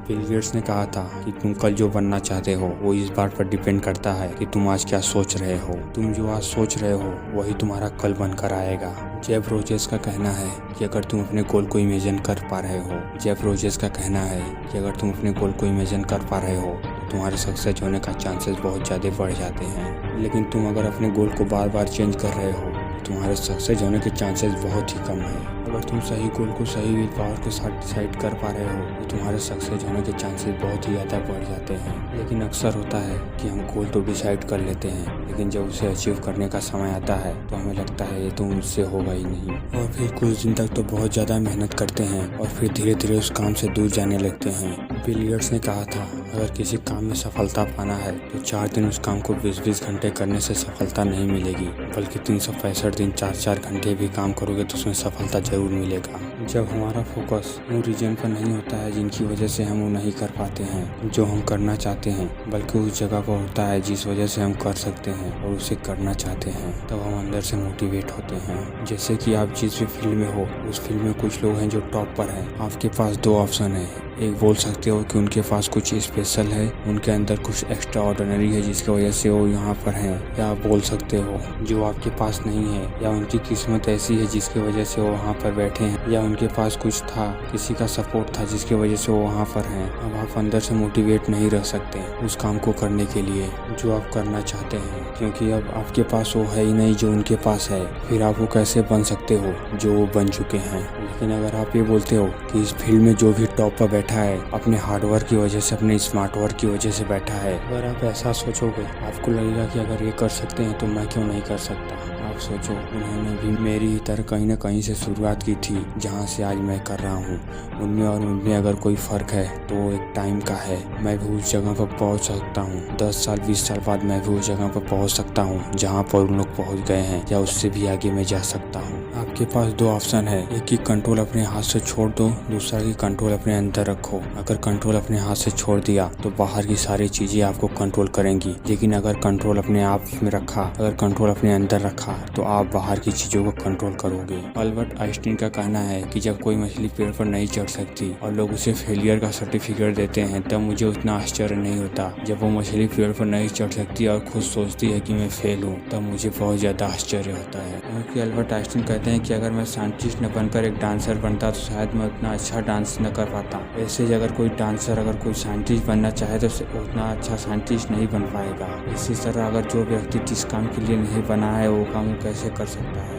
Bill Gates ने कहा था कि तुम कल जो बनना चाहते हो वो इस बात पर डिपेंड करता है कि तुम आज क्या सोच रहे हो। तुम जो आज सोच रहे हो वही तुम्हारा कल बनकर आएगा। जेफ रोजेस का कहना है कि अगर तुम अपने गोल को इमेजिन कर पा रहे हो जेफ रोजेस का कहना है कि अगर तुम अपने गोल को इमेजिन कर पा रहे हो तो तुम्हारे सक्सेस होने का चांसेस बहुत ज़्यादा बढ़ जाते हैं। लेकिन तुम अगर अपने गोल को बार बार चेंज कर रहे हो तो तुम्हारे सक्सेस होने के चांसेस बहुत ही कम है। अगर तुम सही गोल को सही विल पावर के साथ डिसाइड कर पा रहे हो तो तुम्हारे सक्सेस होने के चांसेस बहुत ही ज़्यादा बढ़ जाते हैं। लेकिन अक्सर होता है कि हम गोल तो डिसाइड कर लेते हैं लेकिन जब उसे अचीव करने का समय आता है तो हमें लगता है ये तो मुझसे होगा ही नहीं, और फिर कुछ दिन तक तो बहुत ज़्यादा मेहनत करते हैं और फिर धीरे धीरे उस काम से दूर जाने लगते हैं। बिल गेट्स ने कहा था अगर किसी काम में सफलता पाना है तो 4 दिन उस काम को 20-20 घंटे करने से सफलता नहीं मिलेगी, बल्कि 365 दिन 4-4 घंटे भी काम करोगे तो उसमें सफलता जरूर मिलेगा। जब हमारा फोकस उन रीजन पर नहीं होता है जिनकी वजह से हम वो नहीं कर पाते हैं जो हम करना चाहते हैं, बल्कि उस जगह पर होता है जिस वजह से हम कर सकते हैं और उसे करना चाहते हैं, तब हम अंदर से मोटिवेट होते हैं। जैसे कि आप जिस भी फील्ड में हो उस फील्ड में कुछ लोग हैं जो टॉप पर हैं। आपके पास 2 ऑप्शन है, एक बोल सकते हो कि उनके पास कुछ स्पेशल है, उनके अंदर कुछ एक्स्ट्रा ऑर्डिनरी है जिसकी वजह से वो यहाँ पर हैं, या आप बोल सकते हो जो आपके पास नहीं है या उनकी किस्मत ऐसी है जिसकी वजह से वो वहाँ पर बैठे हैं, या उनके पास कुछ था, किसी का सपोर्ट था जिसकी वजह से वो वहाँ पर हैं। अब आप अंदर से मोटिवेट नहीं रह सकते उस काम को करने के लिए जो आप करना चाहते हैं, क्योंकि अब आपके पास वो है ही नहीं जो उनके पास है। फिर आप वो कैसे बन सकते हो जो वो बन चुके हैं। लेकिन अगर आप ये बोलते हो कि इस फील्ड में जो भी टॉप पर बैठा है अपने हार्डवर्क की वजह से, अपने स्मार्ट वर्क की वजह से बैठा है, अगर आप ऐसा सोचोगे आपको लगेगा कि अगर ये कर सकते हैं तो मैं क्यों नहीं कर सकता। आप सोचो उन्होंने भी मेरी ही तरह कहीं ना कहीं से शुरुआत की थी जहाँ से आज मैं कर रहा हूँ। उनमें और उनमें अगर कोई फ़र्क है तो वो एक टाइम का है। मैं भी उस जगह पर पहुँच सकता हूँ, 10 साल 20 साल बाद मैं भी उस जगह पर पहुँच सकता हूँ जहाँ पर उन लोग पहुँच गए हैं, या उससे भी आगे मैं जा सकता हूँ। आपके पास 2 ऑप्शन है, एक की कंट्रोल अपने हाथ से छोड़ दो, दूसरा की कंट्रोल अपने अंदर रखो। अगर कंट्रोल अपने हाथ से छोड़ दिया तो बाहर की सारी चीज़ें आपको कंट्रोल करेंगी, लेकिन अगर कंट्रोल अपने आप में रखा, अगर कंट्रोल अपने अंदर रखा तो आप बाहर की चीज़ों को कंट्रोल करोगे। अल्बर्ट आइंस्टीन का कहना है कि जब कोई मछली पेड़ पर नहीं चढ़ सकती और लोग उसे फेलियर का सर्टिफिकेट देते हैं तब मुझे उतना आश्चर्य नहीं होता। जब वो मछली पेड़ पर नहीं चढ़ सकती और खुद सोचती है कि मैं फेल हूँ तब मुझे बहुत ज़्यादा आश्चर्य होता है। क्योंकि अल्बर्ट आइंस्टीन कहते हैं कि अगर मैं साइंटिस्ट न बनकर एक डांसर बनता तो शायद मैं उतना अच्छा डांस न कर पाता। ऐसे अगर कोई डांसर अगर कोई साइंटिस्ट बनना चाहे तो उतना अच्छा साइंटिस्ट नहीं बन पाएगा। इसी तरह अगर जो व्यक्ति जिस काम के लिए नहीं बना है वो काम कैसे कर सकता है।